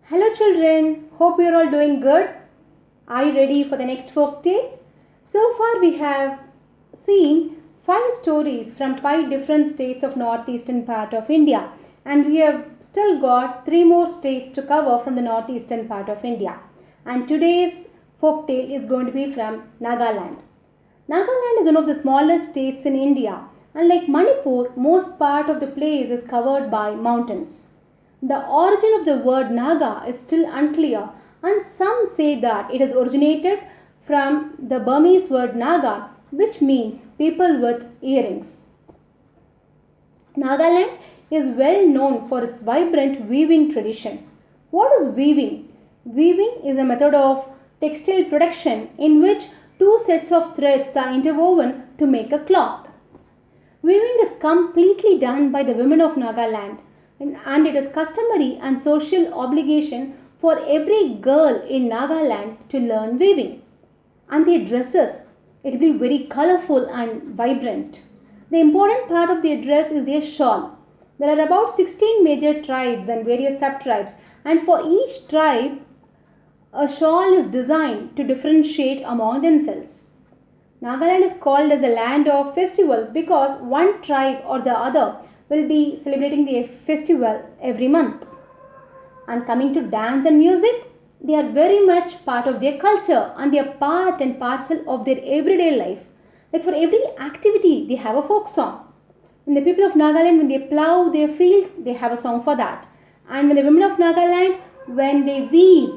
Hello children, hope you are all doing good. Are you ready for the next folk tale? So far we have seen 5 stories from 5 different states of northeastern part of India, and we have still got 3 more states to cover from the northeastern part of India. And today's folk tale is going to be from Nagaland. Nagaland is one of the smallest states in India. Unlike Manipur, most part of the place is covered by mountains. The origin of the word Naga is still unclear, and some say that it has originated from the Burmese word Naga, which means people with earrings. Nagaland is well known for its vibrant weaving tradition. What is weaving? Weaving is a method of textile production in which two sets of threads are interwoven to make a cloth. Weaving is completely done by the women of Nagaland, and it is customary and social obligation for every girl in Nagaland to learn weaving. And their dresses, it will be very colorful and vibrant. The important part of their dress is their shawl. There are about 16 major tribes and various sub-tribes, and for each tribe, a shawl is designed to differentiate among themselves. Nagaland is called as a land of festivals because one tribe or the other will be celebrating their festival every month. And coming to dance and music, they are very much part of their culture and they are part and parcel of their everyday life. Like for every activity, they have a folk song. When the people of Nagaland, when they plow their field, they have a song for that. And when the women of Nagaland, when they weave,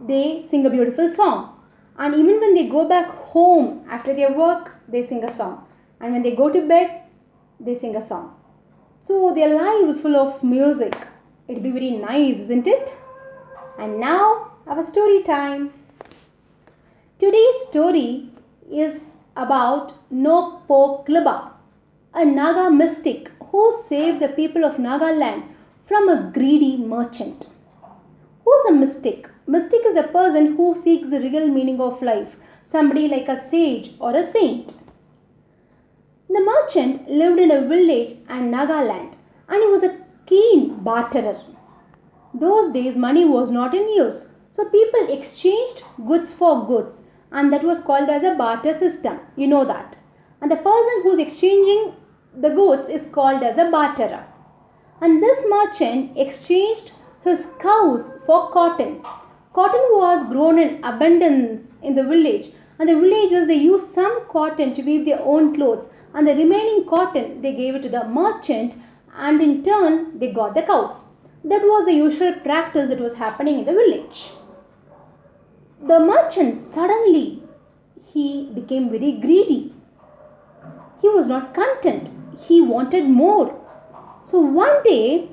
they sing a beautiful song. And even when they go back home after their work, they sing a song. And when they go to bed, they sing a song. So their life is full of music. It'll be very nice, isn't it? And now, our story time. Today's story is about Nokpo Kliba, a Naga Mystic who saved the people of Nagaland from a greedy merchant. Who's a mystic? Mystic is a person who seeks the real meaning of life, somebody like a sage or a saint. The merchant lived in a village in Nagaland and he was a keen barterer. Those days money was not in use, so people exchanged goods for goods, and that was called as a barter system. You know that. And the person who's exchanging the goods is called as a barterer. And this merchant exchanged his cows for cotton. Cotton was grown in abundance in the village, and the villagers they used some cotton to weave their own clothes, and the remaining cotton they gave it to the merchant, and in turn they got the cows. That was the usual practice that was happening in the village. The merchant suddenly he became very greedy. He was not content. He wanted more. So one day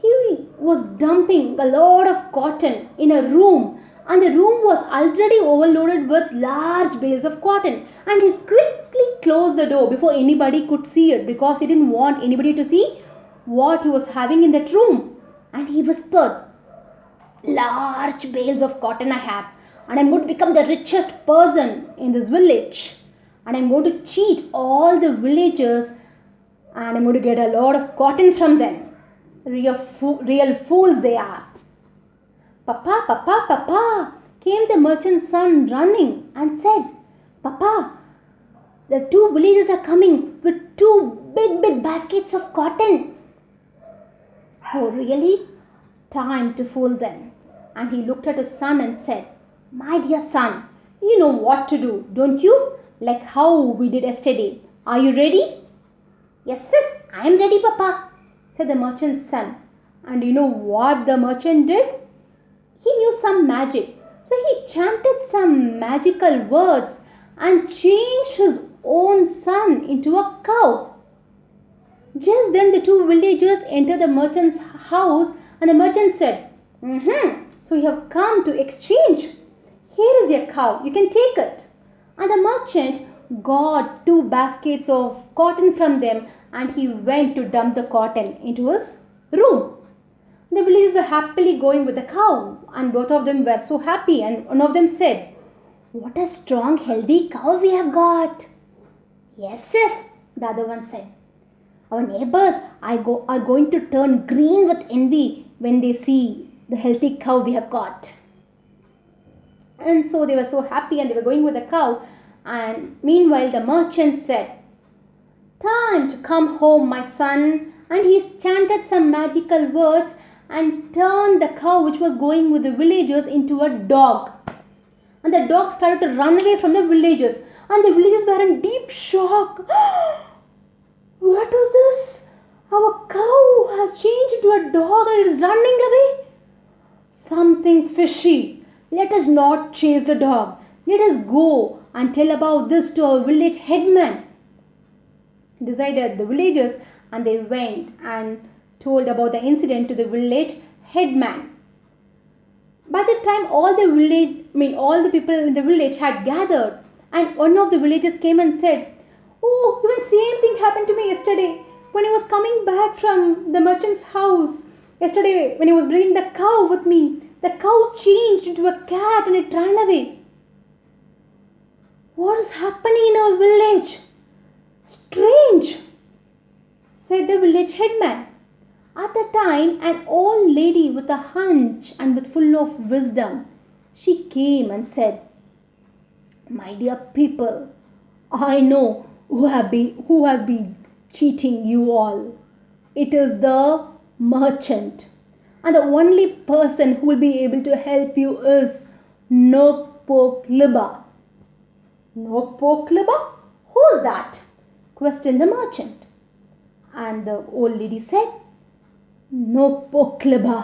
he was dumping a lot of cotton in a room, and the room was already overloaded with large bales of cotton, and he quickly closed the door before anybody could see it because he didn't want anybody to see what he was having in that room. And he whispered, large bales of cotton I have, and I'm going to become the richest person in this village, and I'm going to cheat all the villagers, and I'm going to get a lot of cotton from them. Real fools they are. Papa, Papa, Papa, came the merchant's son running and said, Papa, the 2 villagers are coming with 2 big baskets of cotton. Oh, really? Time to fool them. And he looked at his son and said, my dear son, you know what to do, don't you? Like how we did yesterday. Are you ready? Yes, sis, I am ready, Papa, said the merchant's son. And you know what the merchant did? He knew some magic. So he chanted some magical words and changed his own son into a cow. Just then the 2 villagers entered the merchant's house and the merchant said, so you have come to exchange. Here is your cow, you can take it. And the merchant got 2 baskets of cotton from them and he went to dump the cotton into his room. The villagers were happily going with the cow and both of them were so happy, and one of them said, what a strong healthy cow we have got. Yes, sis, the other one said. Our neighbors are going to turn green with envy when they see the healthy cow we have got. And so they were so happy and they were going with the cow. And meanwhile, the merchant said, "Time to come home, my son." And he chanted some magical words and turned the cow, which was going with the villagers, into a dog. And the dog started to run away from the villagers. And the villagers were in deep shock. What is this? Our cow has changed into a dog and it is running away. Something fishy. Let us not chase the dog. Let us go and tell about this to our village headman. Decided the villagers, and they went and told about the incident to the village headman. By the time all the people in the village had gathered, and one of the villagers came and said, "Oh, even same thing happened to me yesterday when I was coming back from the merchant's house. Yesterday when I was bringing the cow with me, the cow changed into a cat and it ran away." "What is happening in our village? Strange," said the village headman. At the time, an old lady with a hunch and with full of wisdom, she came and said, "My dear people, I know who has been cheating you all. It is the merchant. And the only person who will be able to help you is Nokpokliba." "Nokpokliba? Who's that?" questioned the merchant. And the old lady said, "Nokpokliba.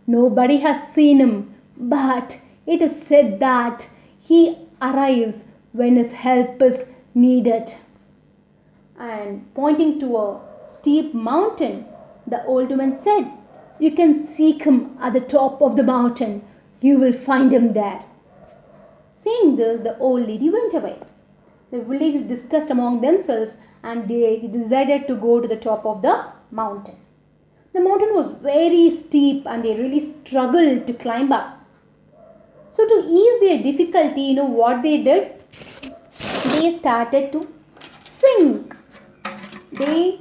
Nobody has seen him, but it is said that he arrives when his help is needed." And pointing to a steep mountain, the old woman said, "You can seek him at the top of the mountain. You will find him there." Saying this, the old lady went away. The villagers discussed among themselves and they decided to go to the top of the mountain. The mountain was very steep and they really struggled to climb up. So to ease their difficulty, you know what they did? They started to sing. They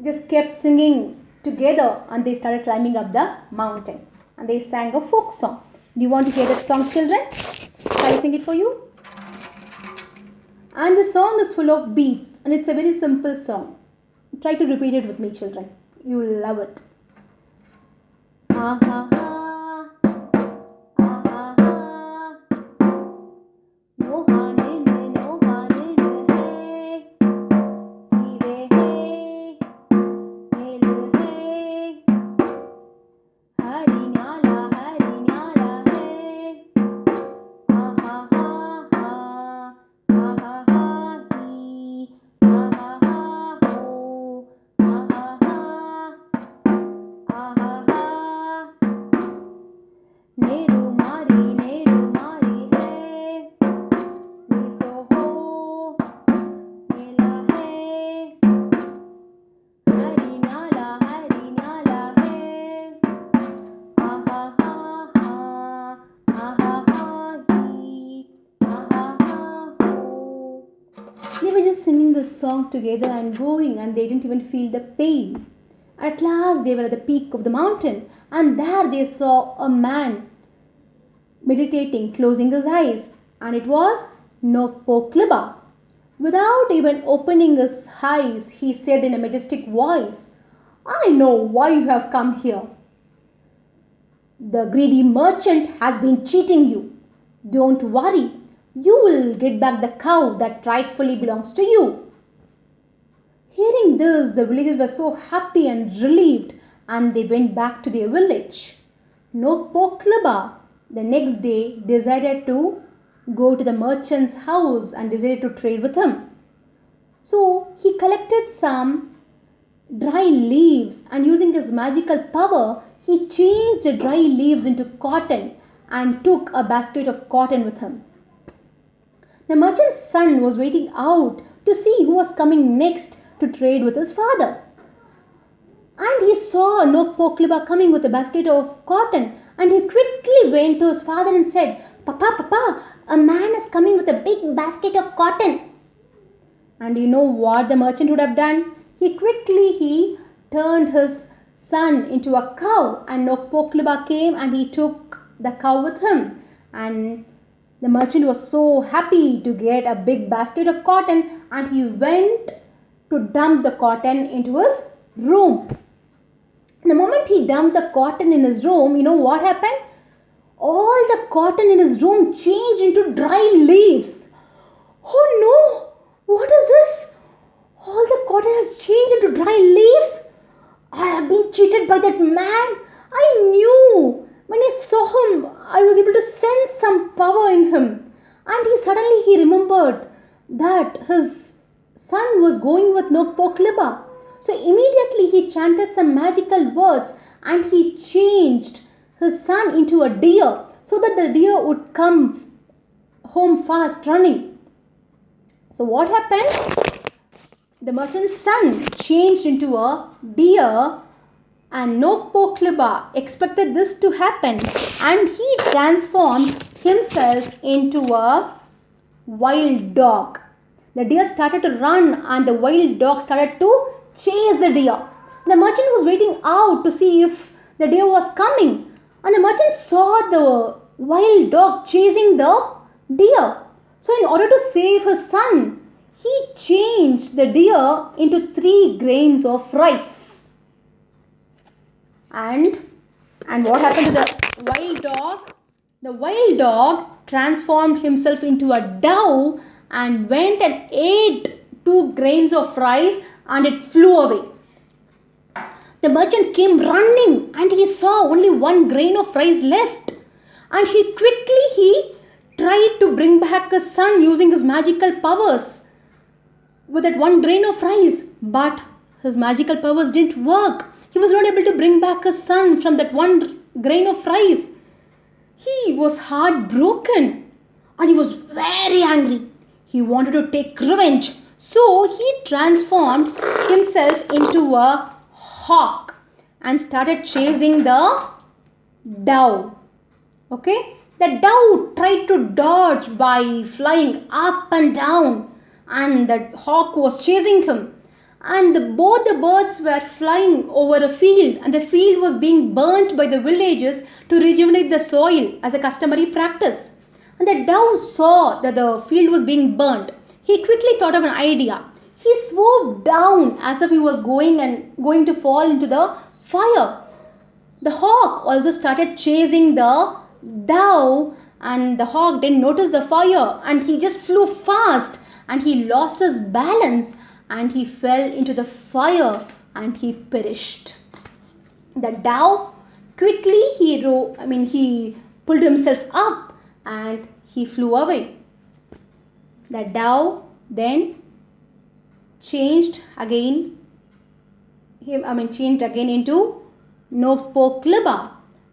just kept singing together and they started climbing up the mountain. And they sang a folk song. Do you want to hear that song, children? Shall I sing it for you? And the song is full of beats and it's a very simple song. Try to repeat it with me, children. You will love it. Ah ha ha, ah ha ha, no ha ne ne, no ha ne ne hey, hi re hey, ne lu hey, hari nyala hey, ah ha ha ha, ah ha ha he, ah ha ha ho, ah ha ha, ah ha ha, neru mari hey, ni so ho, nela hey, hari nyala hey, ah ha ha ha, ah ha ha he, ah ha ha ho. They were just singing the song together and going, and they didn't even feel the pain. At last, they were at the peak of the mountain, and there they saw a man meditating, closing his eyes, and it was Nokpokliba. Without even opening his eyes, he said in a majestic voice, "I know why you have come here. The greedy merchant has been cheating you. Don't worry, you will get back the cow that rightfully belongs to you." Hearing this, the villagers were so happy and relieved and they went back to their village. Nokpokliba the next day decided to go to the merchant's house and decided to trade with him. So he collected some dry leaves and using his magical power, he changed the dry leaves into cotton and took a basket of cotton with him. The merchant's son was waiting out to see who was coming next to trade with his father. And he saw Nokpokliba coming with a basket of cotton and he quickly went to his father and said, Papa, a man is coming with a big basket of cotton." And you know what the merchant would have done? He turned his son into a cow, and Nokpokliba came and he took the cow with him, and the merchant was so happy to get a big basket of cotton, and he went to dump the cotton into his room. The moment he dumped the cotton in his room, you know what happened? All the cotton in his room changed into dry leaves. Oh no! What is this? All the cotton has changed into dry leaves? I have been cheated by that man. I knew. When I saw him, I was able to sense some power in him. And he remembered that his son was going with Nokpokliba. So immediately he chanted some magical words and he changed his son into a deer so that the deer would come home fast running. So what happened? The merchant's son changed into a deer, and Nokpokliba expected this to happen, and he transformed himself into a wild dog. The deer started to run and the wild dog started to chase the deer. The merchant was waiting out to see if the deer was coming, and the merchant saw the wild dog chasing the deer. So in order to save his son, he changed the deer into 3 grains of rice. And what happened to the wild dog? The wild dog transformed himself into a dove and went and ate 2 grains of rice and it flew away. The merchant came running and he saw only 1 grain of rice left. And he tried to bring back his son using his magical powers with that 1 grain of rice. But his magical powers didn't work. He was not able to bring back his son from that 1 grain of rice. He was heartbroken and he was very angry. He wanted to take revenge. So he transformed himself into a hawk and started chasing the dove. Okay? The dove tried to dodge by flying up and down, and the hawk was chasing him. And both the birds were flying over a field, and the field was being burnt by the villagers to rejuvenate the soil as a customary practice. And the dove saw that the field was being burnt. He quickly thought of an idea. He swooped down as if he was going to fall into the fire. The hawk also started chasing the dove, and the hawk didn't notice the fire and he just flew fast and he lost his balance and he fell into the fire and he perished. The dove quickly he pulled himself up and he flew away. The dove then changed again into Nokpokliba,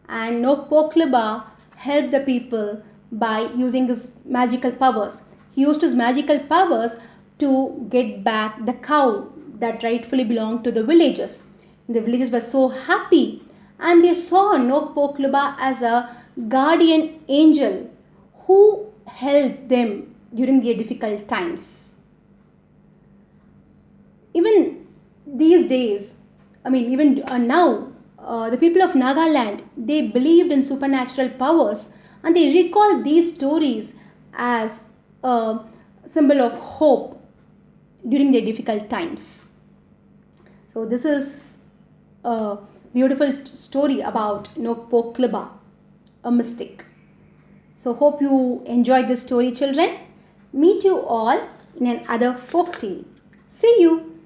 and Nokpokliba helped the people by using his magical powers. He used his magical powers to get back the cow that rightfully belonged to the villagers. The villagers were so happy and they saw Nokpokliba as a guardian angel who helped them during their difficult times. Even these days, now, the people of Nagaland, they believed in supernatural powers and they recall these stories as a symbol of hope during their difficult times. So this is a beautiful story about Nokpokliba, a mystic. So hope you enjoyed this story, children. Meet you all in another folk tale. See you.